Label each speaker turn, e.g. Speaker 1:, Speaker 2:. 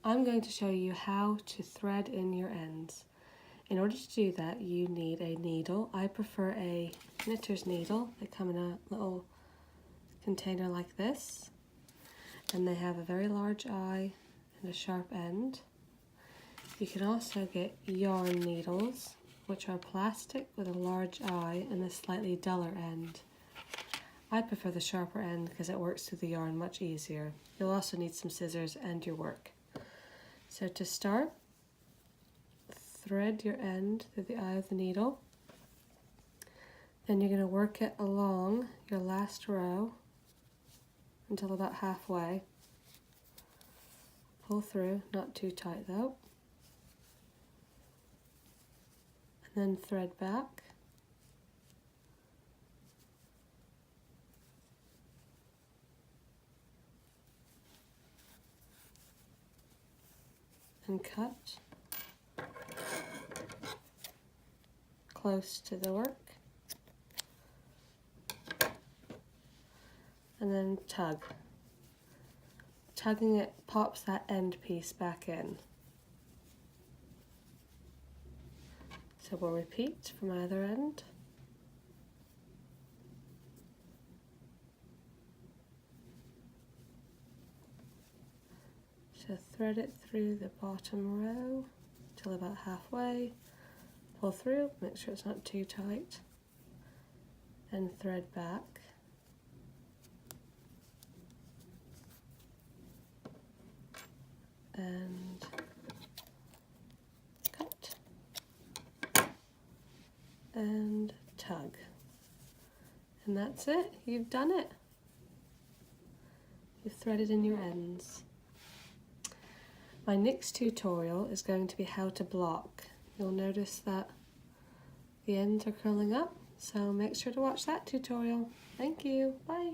Speaker 1: I'm going to show you how to thread in your ends. In order to do that, you need a needle. I prefer a knitter's needle. They come in a little container like this, and they have a very large eye and a sharp end. You can also get yarn needles, which are plastic with a large eye and a slightly duller end. I prefer the sharper end because it works through the yarn much easier. You'll also need some scissors and your work. So to start, thread your end through the eye of the needle. Then you're going to work it along your last row until about halfway. Pull through, not too tight though. And then thread back. And cut close to the work, and then tug. Tugging it pops that end piece back in. So we'll repeat from either end. So thread it through the bottom row till about halfway, pull through, make sure it's not too tight, and thread back. And cut. And tug. And that's it, you've done it. You've threaded in your ends. My next tutorial is going to be how to block. You'll notice that the ends are curling up, so make sure to watch that tutorial. Thank you, bye.